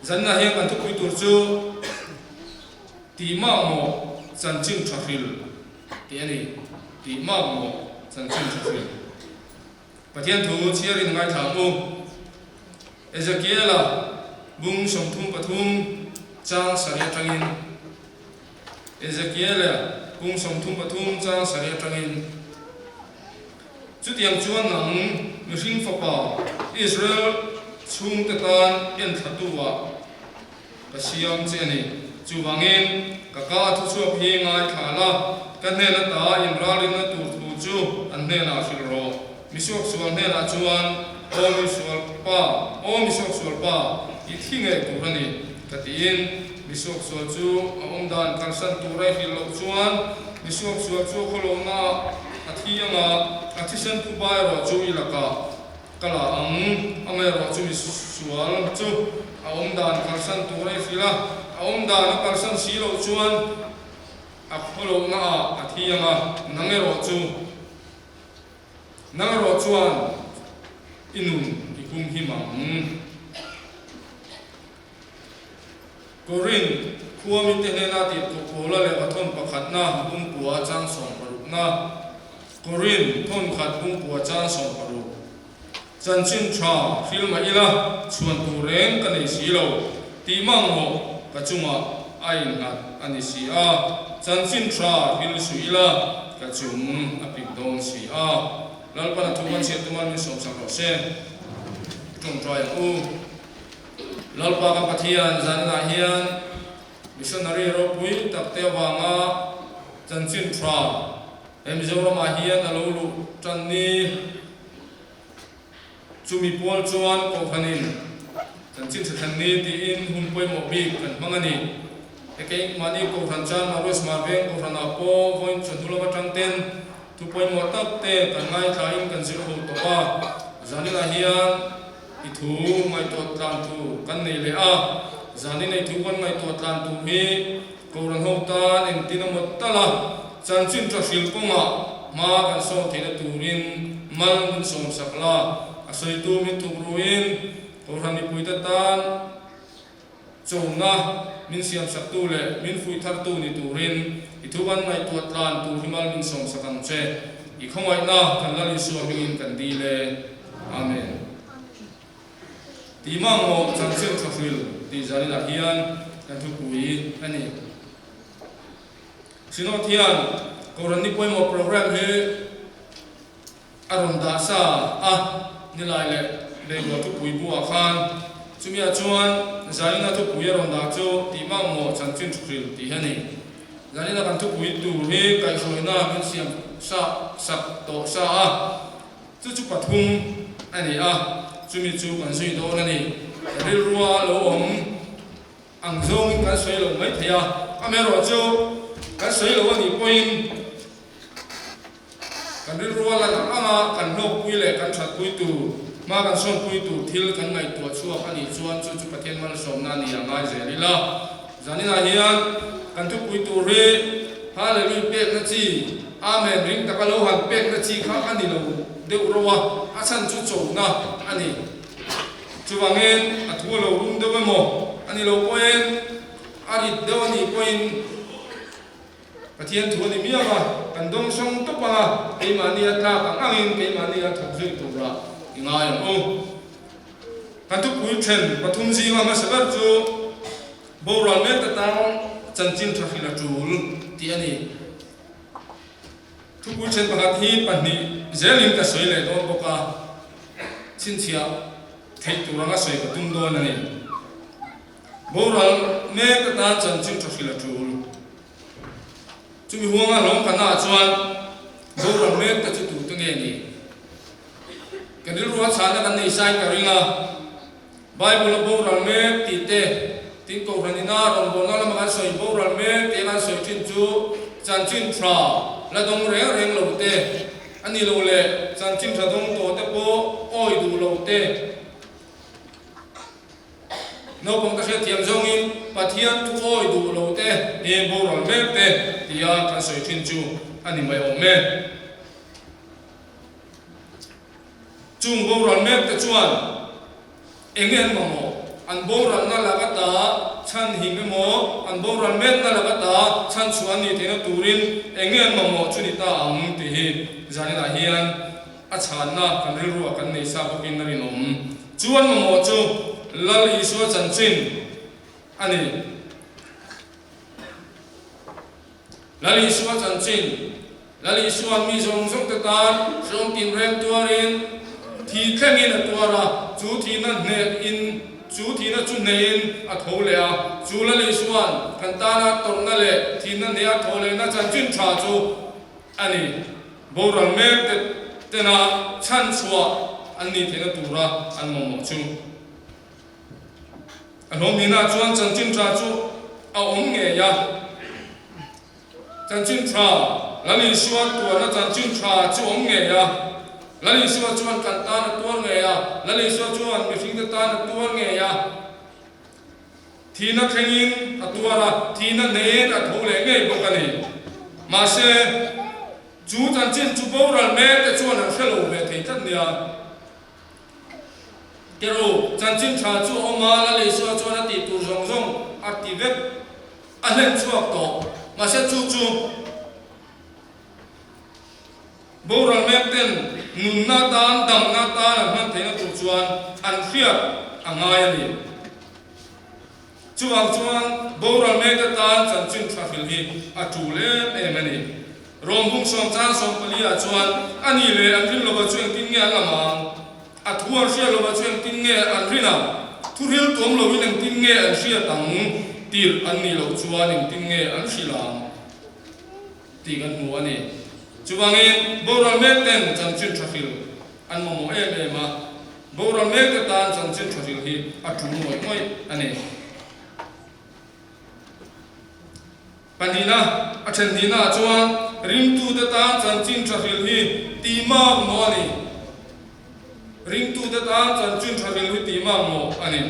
dân là hiện anh thúc quý tổ chú tí mà một dân chinh trạc hiệu tí anh ấy tí mà một dân chinh trạc hiệu và thiên thủ chia đến ngay thảo mô Ezekiel là bung sông thung và thung trang sari trăng in Ezekiel là bung sông thung và thung trang sari trăng in chút tiếng chuan nắng người sinh phật bảo Israel chung tê tan yên thật tu wa cái siam chế này chú vang in cả cả thu chuộc hi ngay thả la cái này là ta Imran là tu tu chú anh này là phil ro misuak sual này là chuan misuak sual pa ít khi nghe tu này cái tiền misuak sual chú ông đàn căn san tu rai phil lộc chuan misuak sual chú kholo na athi anga athisan pu bai ro chú ilaka kala ang ro chú misual chú ông đàn căn san tu rai phila ông đàn căn san si lo chuan a kholo na athi anga nange ro chú nang ro chuan inun ikum hi mang Corin khuami te hena ti to pola le athon pakhat na bung puwa chang som paruk na Corin thon khat bung puwa chang som paruk chan chin tha film ma ila chuan tu reng ka nei si lo ti mang ho ka chunga ain hat ani si a chan chin tha hil su ila ka chung apik dong si a lalpa na thuman se tuman min som sang ro se tung trai u lalpa ka pathian zan na hian missionary ro pui takte wanga chanchin thra emizoro ma hian alolu channi chumi pol chuan ko khanin chanchin thanni ti in hum poi mo bi kan mangani ekei mani ko khan chan ma ros ma beng ko khan apo voin chundula tangten tu poi mo tak te kan ngai thain kan zir ho to a zanila hian I thu ngai to tlan tu kan nei le a zani nei thu kan ngai to tlan tu mi ko ran ho ta eng tin mo tala chan chin tra sil konga ma kan so thina turin mal mun som sakla asoi tu mi tu ruin ko ran ni puita tan chona min siam sak tu le min fui thar tu ni turin I thu kan ngai to tlan tu himal min som sakang che I khongai na kan la li so hingin kan di le amen ti mang mo chang chen thafil ti zani la hian kan thu pui ani sino thian koran ni poi mo program he aron da sa a ni lai le go thu pui bu a khan chumia chuan zani na thu pui aron da chu ti mang mo chang chen thafil ti hani zani na kan thu pui tu he kai soina min siam sa sak to sa a chu pathum ani a chumi chu kan sui do na ni ril ruwa lo om ang zong kan sui lo mai thia amero chu kan sui lo ni point kan ril ruwa la anga kan no pui le kan that pui tu ma kan son pui tu thil kan ngai tu chu ani chuan chu pathian man som na ni anga zelila zanina hian kan thu pui tu re hallelujah pek na chi amen ring takalo han pek na chi kha ani lo de urowa asan chu chou na ani chuwangen athu lo rum de mo ani lo poen ari de ni poin pathian thu ni mianga kan dong song to pa ei mani atla ang angin ke mani a thok zui tu ra inga ya o kan tu pui chen pathum ji ma sabar chu boral me ta tang chanchin thafila chul ti ani thu pui chen pakhat hi pani zelin ka soile do boka chinchia thei turanga soi ka tum do na ni boral me ka ta chanchin thafila chul chumi huanga long kana chuan boral me ka chu tu tu nge ni kanil ruwa chana kan nei sai ka ringa bible boral me ti te tin ko ranina ron bon na ma kan soi boral me te kan soi chin chu chanchin thra la dong reng lo te ani lo le chanchin thra dong to te po oi du lo te no pong ta se thiam zong in pathian tu oi du lo te e boral me te tia kan soi chin chu ani mai o me chung boral me te chuan engen mo an boran na lagata chan hingemo an boran met na lagata chan chuan ni thena turin engen mamo chunita ang ti hi zanina hian a chan na kan rilru kan nei sa bokin na rinom chuan mamo chu lal iswa chanchin ani lal iswa chanchin lal iswa mi zong zong ta tan zong tin rem tuarin thi thlengin tuara chu thi na ne in chú thì nó chú nên à thấu lệ à chú là lấy xuân cần ta na tổng na lệ thì nó nè thấu lệ nó chân chuyên trả chú anh ấy bố rằng mẹ tên là chăn xua anh ấy thì nó tụ ra anh mong mong chú anh hôm nay na chú anh chân chuyên trả chú à ông nghe ya chân chuyên trả là lấy xuân tuổi nó chân chuyên trả chú ông nghe ya lali suwa chuan kan ta na tuan nge ya lali suwa chuan mi thing ta na tuan nge ya thina thengin atuara thina ne na thole nge bokani ma se chu chan chin chu boral me te chuan an khelo ve thei tan nia kero chan chin tha chu oma lali suwa chuan ti tu zong zong ati ve a len chuak to ma se chu chu boral me ten nun na tan dam na tan man thena tu chuan an khiat angai ani chuang chuan boral me ta tan chan chin thafil hi a tu le em ani rom bung som chan som palia chuan ani le an rin lo ba chuang tin nge lamang a thuar sia lo ba chuang tin nge an rina thuril tom lo in tin nge an sia tang tir an ni lo chuan in tin nge an silam ti kan mu ani chuwangin boral me ten chan chin thafil an mo em em a boral me ta tan chan chin thafil hi a tu moi moi ani panina a then dina chuan ring tu ta tan chan chin thafil hi ti ma mo ani ring tu ta tan chan chin thafil hi ti ma mo ani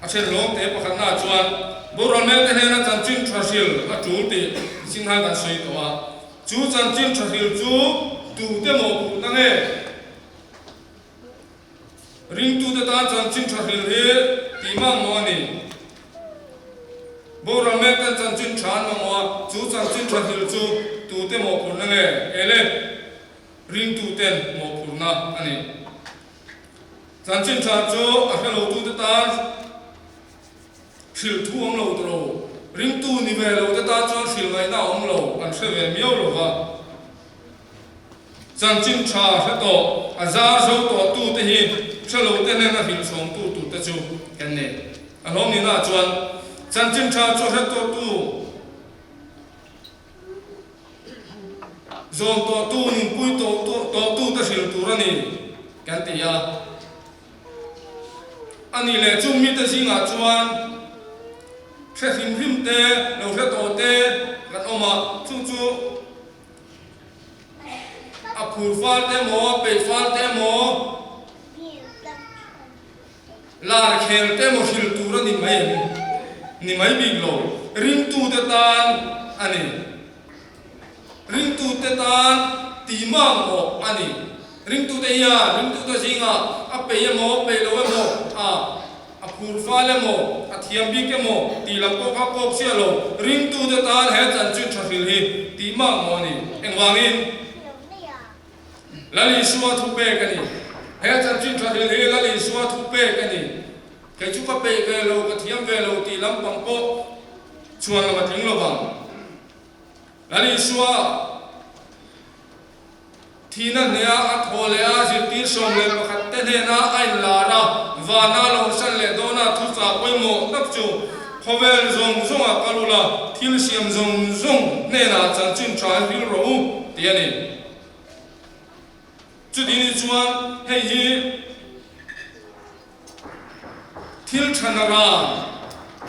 a then long te pakhat na chuan boral me te hena chan chin thafil a tu ti xin haiกันsuyตัวจูจันจินชหิลจูตูเตโมกุนังเอริงตูเตตาจันจินชหิลเฮตีมังโมนีโบราณเมกันจันจินชานมังวะจูจันจินชหิลจูตูเตโมกุนังเอเอเลริงตูเตนโมกุนังอันนี้จันจินชานจูอะเฮโลตูเตตาชิลทูอมโลตโรring tu ni ve lo ta chuan sil ngai na om lo an se ve miao lo wa chan chin tha he to a za zo to tu te hi se lo te ne na hil som tu tu te chu kan ne a lom ni na chuan chan chin tha chu he to tu zom to tu ni pui to tu te sil tu ra ni kan ti ya ani le chu mi te singa chuan se him him te lo se to te kan oma chu chu a phur fal te mo pe fal te mo lar khel te mo hil tu ra ni mai big lo ring tu te tan ani ring tu te tan ti ma mo ani ring tu te ya ring tu te singa a pe ya mo pe lo mo a phur fal mo thiam bi ke mo ti lam ko kha ko sia lo ring tu de tan he chan chu thafil hi ti ma mo ni engwangin lali suwa thu pe ka ni he chan chu thafil hi lali suwa thu pe ka ni ke chu ka pe ke lo ka thiam ve lo ti lam pang ko chuan ma thing lo bang lali suwa thina nia a thole a zir ti som le pakhat te ne na ai la ra wa na lo san le do na thu cha poi mo nak chu khovel zong zong a kalula thil siam zong zong ne na chan chin tra hil ro ti ani chu din chuan hei hi thil thanara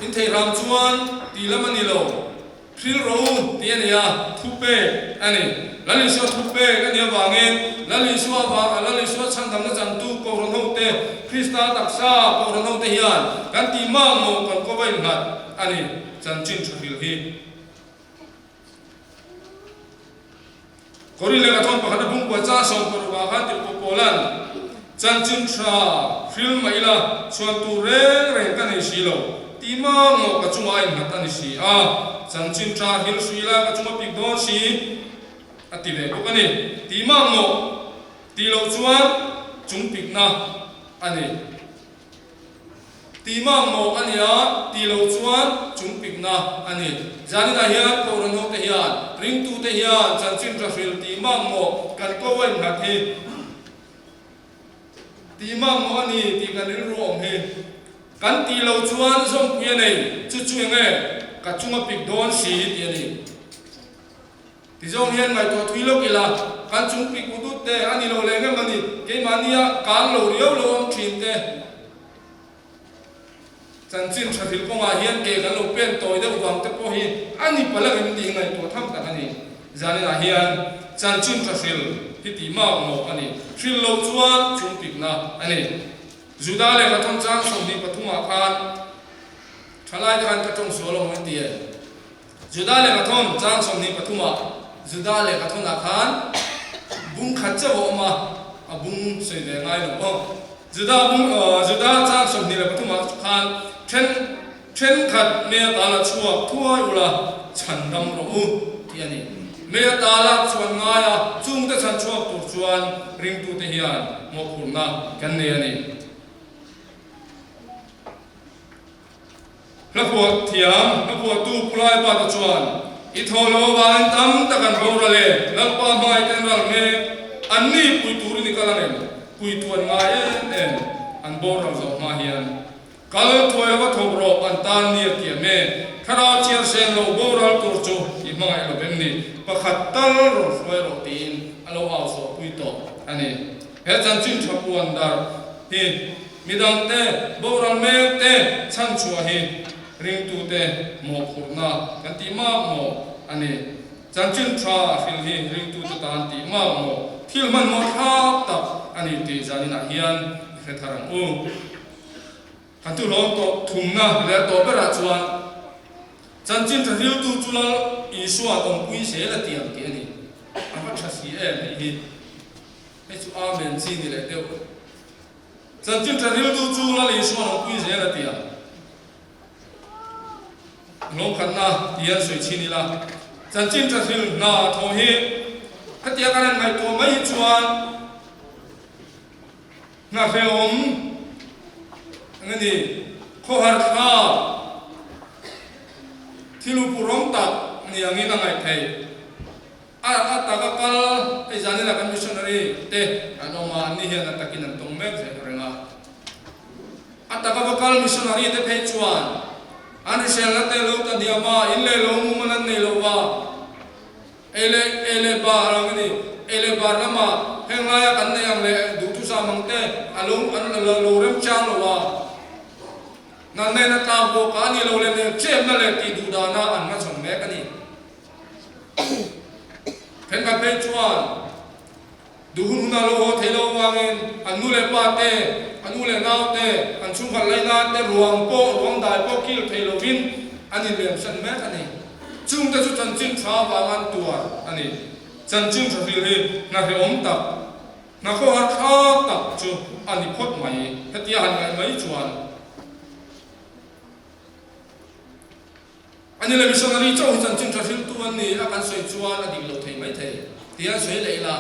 in thei ram chuan ti lamani lo thil ro ti ani ya thu pe ani lali suwa thupe kan ya wangin lali suwa changdam na chantu ko ron hote krista taksa ko ron hote hian kan ti ma mo kan ko vai ngat ani chan chin thil hi kori le ka thon pakhat bung kwa cha som ko wa khan ti ko polan จันจินทราฟิลไม่ละชวนตูเร่งเร่งกันในสีโลตีมังโมกจุงไอ้หัดอันสีจันจินทราฮิลสุยละกจุงปิกโดนสีอติเวกุกันนี่ตีมังโมตีโลชวนจุงปิกนะอันนี้ตีมังโมอันนี้ตีโลชวนจุงปิกนะอันนี้จานินาเฮียโครันโฮเทียนริงตูเทียนจันจินทราฟิลตีมังโมกันก็ไว้หัดที่ตีมังโมอันนี้ตีกันรู้องเฮกันตีเราชวนส่งเพียนี่จู่ๆเงี้ยกัดจุงปิกโดนสีเดียนี่ที่ส่งเห็นไงตัวทุยโลกิละกันจุงปิกอุดุเตอันนี้เราเลี้ยงมันนี่เกี่ยมันนี่การเราเรียวเราอังทินเตจันจินชัดฟิลก็มาเห็นเกี่ยกันเราเป็นตัวเดียววางเตปโอฮีอันนี้พลังมันดีไงตัวทำกันอันนี้จานี่นะเห็นจันจินชัดฟิลที่ตีมังโมอันนี้ฟิลเราชวนจุงปิกนะอันนี้จุดาเลยกระทงจ้างสมดีปฐุมอาคารทลายการกระทงสวลงมันเตียจุดาเลยกระทงจ้างสมดีปฐุมจุดาเลยกระทงอาคารบุ้งขัดเจ้าออกมาบุ้งสวยงามเลยจุดาจ้างสมดีปฐุมอาคารเช่นขัดเมียตาละชัวทั่วอยู่ละฉันดำรู้ที่อันนี้เมียตาละชวนง่ายจุ่มแต่ฉันชัวตัวชวนริงตัวเทียนโมกุลนะกันเนี่ยนี่นักบวชเถียงนักบวชตู้ปลายปาตะชวนอิทโลวานตั้มตะกันโบราเลนักป่าไม้เต็นรัลเมอันนี้ปุยตูรินิกาลเนปุยตวนง่ายเอ็นอันโบราณสมัยเฮียนกัลถอยว่าทบรบอันตานเนียเตียเมขณะเชียร์เซนโลโบราณตัวจูอีมังไอโลเบมนี่ประคัตตัลรถไฟรถตีนอันโลเอาโซปุยโตอันนี้เฮจันจินชับวันดาร์ฮีมิดังเตโบราณเมเตชันชัวฮีริงตูเตโมขุนากันตีมาโมอันนี้จันจินทราฟิลฮีริงตูเตตันตีมาโมทิลมันโมทับตับอันนี้ตีจานินาเฮียนเฟทารังอูกันตุลงโตทุ่งนะและโตเปราจวนจันจินทริลตูจุลอีสวาตงปุยเสละเตียงเกนี่อันว่าชัสีฮีให้จูอาเมนซีนี่แหละเดียวจันจินทริลตูจุลอีสวาตงปุยเสละเตียงลงขันนะเตียนสวยชินีละจันจินจะสิลนาทอฮีขัดเตียกันนั้นไงตัวไม่จวนนาเฟอมงั้นนี่ข้อหาข้าที่ลูกผู้ร้องตัดนี่อย่างนี้นั่งไงไทยตากกัลไอ้จานี่ละกันมิชชันนารีเตะอันออกมาอันนี้เห็นนักตะกินนั่นตรงเม็กเสกเรื่องตากกัลมิชชันนารีเตะเพจวนอันนี้เชลล์เตลูตันเดียมาอินเลลงมุมันนี่โลวาเอเลบาร์อะไรนี่เอเลบาร์นั่นมาเฮงไงกันเนี่ยยังเลดูทุสามังเตอารมณ์อันโลเรมช่างโลวานั่นเนี่ยนักตาโบกานี่โลเลเนี่ยเจ็บนั่นเลยตีดูดานาอันนั้นส่งแม่กันนี่เห็นกันเป็นชวนดูหุ่นน่าโลเทโลวางเงินอันนู้นเลยป้าเตอันนู้นเลยน้าเตอันชุ่มขันเลยน้าเตรวงโปรวงได้โปกิลเทโลวินอันนี้เรื่องสันแม่กันนี่จุ่มแต่จุดจันจินชาวบ้านตัวอันนี้จันจินชาวฟิลล์นักเรียนตับนักข้อหาข้าตับจูอันนี้พดใหม่เหตุการณ์ไม่ชวนอันนี้เลยมิชชันนารีเจ้าจันจินชาวฟิลล์ตัวนี้อาการสวยชวนอดีตเราเทไม่เทเตียนสวยเลยล่ะ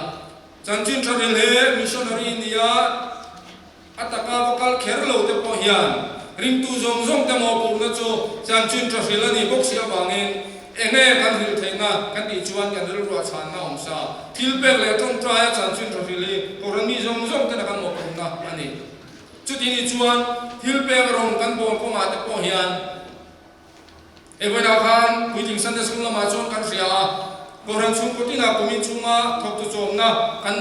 จันจินชาวฟิลล์มิชชันนารีนี่อัตตากาวกัลเขรโลเตปอฮิยันริงตูซงเตมอปูนโจจันจินทรัฟิลนี่บกเสียบางเงินเองกันหิลเทนะกันติจวนกันเรื่องรัวชานนาองศาทิลเปกเลต้นตรายจันจินทรัฟิลีโครันมีซงเตนะกันมอปูนนะอันนี้จุดนี้จวนทิลเปกรงกันบนก็มาเตปอฮิยันเวลาคันคุยถึงสันเดสุลมาจวนกันเสียโครันชุมกุตินาคุมิชุมาทบตุจอมนะกัน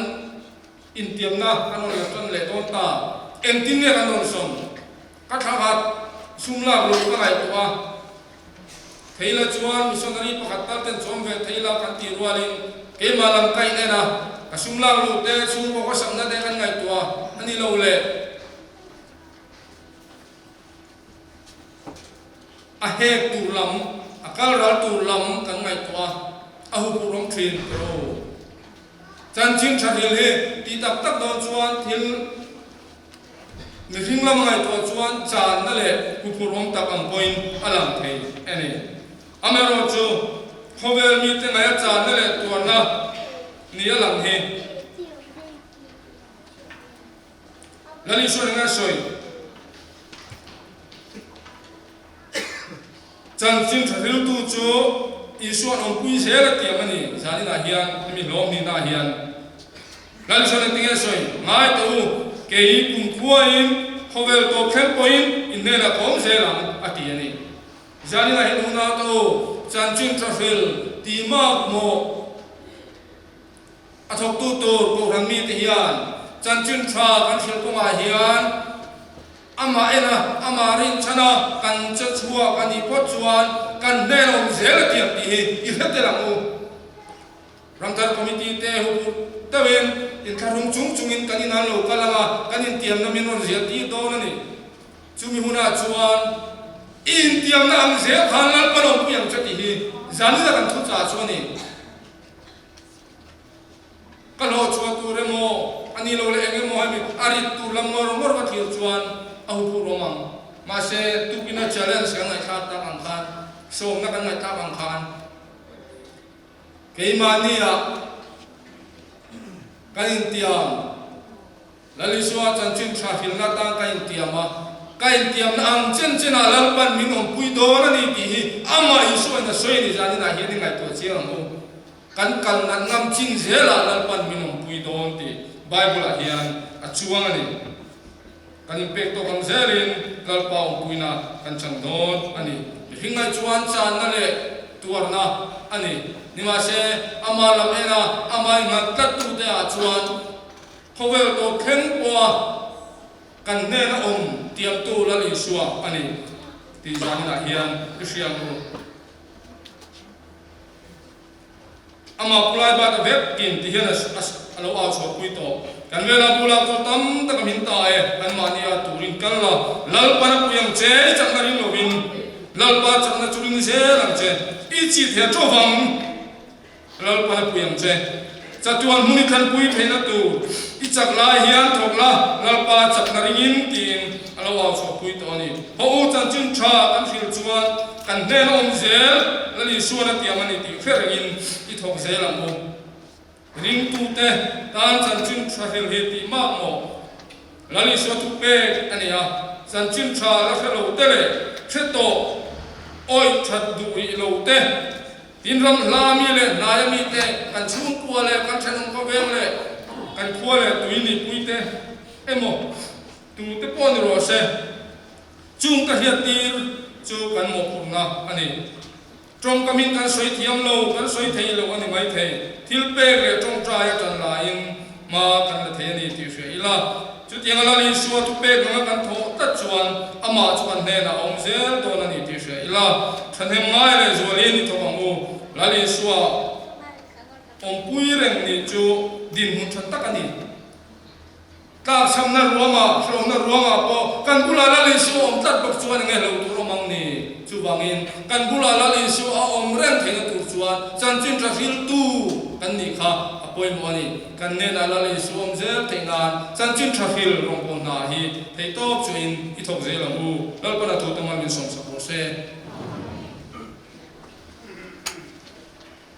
อินเตียมนะอันนั้นจนเลต้นตาเอ็นตินเนี่ยกันนนสมก็ท้าหัดซุ่มลาบลูกอะไรตัวเทลจวนมิชชันนารีประคัตตัดเต็นชมเวทเทลกันตีรัวลินเกมาลังไกเนี่ยนะก็ซุ่มลาบลูกเตะซุ่มก็สังนั่นเองกันไงตัวอันนี้เราเลยอาเฮกตูลำอาการรัลตูลำกันไงตัวอาหุปุรงทินโตจันจินชาดิลเฮตีตักตักโดนชวนทิล mi ring lam ngai to chuan chan na le pu rom tak ang point alam thei ani amero chu khovel mi te ngai chan na le to na ni alam he lali shoi nga shoi chan chin thril tu chu isu an pui se la ti amani zani na hian mi lom ni na hian lali shoi tinga shoi ngai to ke i kum khuain khovel to khem point in ne la kom se lam ati ani zani na hin na to chan chin thril ti ma mo athok tu to ko ran mi te hian chan chin tha kan thil ko ma hian ama ena ama rin chana kan cha chua kan ni pot chuan kan ne long zel ti ti i hete la mu ramtar committee te hu tawen in tharung chung chung in kan in lo kalama kan in tiam na min on zel ti do na ni chumi huna chuan in tiam na ang zel khan lal panom pu yang cha ti hi zani da kan thu cha chuan ni kalo chua tu re mo ani lo le enge mo ha mi ari tu lam ngor ka thil chuan ahu pu romang ma se tu kina challenge kan ngai khat ta ang khan som na kan ngai ta ang khan ke mania kain tiam lali suwa chan chin tha fil na ta kain tiam na ang chen chen a lal pan min om pui do na ni ti hi ama isu na soi ni jani na hi ni ngai to chiang mo kan nan ngam ching zela lal pan min om pui do ti bible a hian a chuang ani kan impact to kan zerin lal pa om pui na kan chang don ani hingai chuan chan na le tuar na ani ni ma se ama lam ena ama ngat tat tu te a chuan khovel to khen kwa kan ne na om tiam tu lal isua ani ti jani na hian riang ro ama pulai ba ta vek tin ti hian alo a chho pui to kan vela pula to tam ta kam hin ta e kan mania turin kan la lal pa na puyang che chak na rin lovin lal pa chak na churin se lang che i chi the cho wang lal pa na puyang che chatuan muni kan pui pheina tu i chak la hian thok la lal pa chak na rin tin alo a chho pui to ni ho chan chin tha kan fil chuan kan den om zel lali suana ti amani ti fergin i thok zel am mo ring tu te tan chan chin tha hel he ti ma mo lali so tu pe ania chan chin tha la khelo te le kheto oi that du i lo te tin ram la mi le na ya mi te kan chung pu le kan thanong ko vem le kan khu le tu ni pui te emo tu te pon ro se chung ka hiat tir chu kan mo phum na ani trong kamin kan soi thiam lo kan soi thei lo ani mai thei thil pe le trong tra ya tan la in ma kan la thei ni ti fe ila chu tiang la li suwa tu pe kan kan tho ta chuan ama chuan ne na om zel to na ni ti fe ila than hem ngai le zo le ni to angu la li suwa om pui reng ni chu din hun than tak ani ka sam na ruama shom na ruama po kan bula la li su om tat bak chuan nge lo tu romang ni chu wangin kan bula la li su a om reng theng tu chuan chan chin tra fil tu kan ni kha apoi mo ani kan ne na la li su om zel tengan chan chin tra fil rong pon na hi thei top chuin i thok zel amu lal pa na tu tamal min som sa po se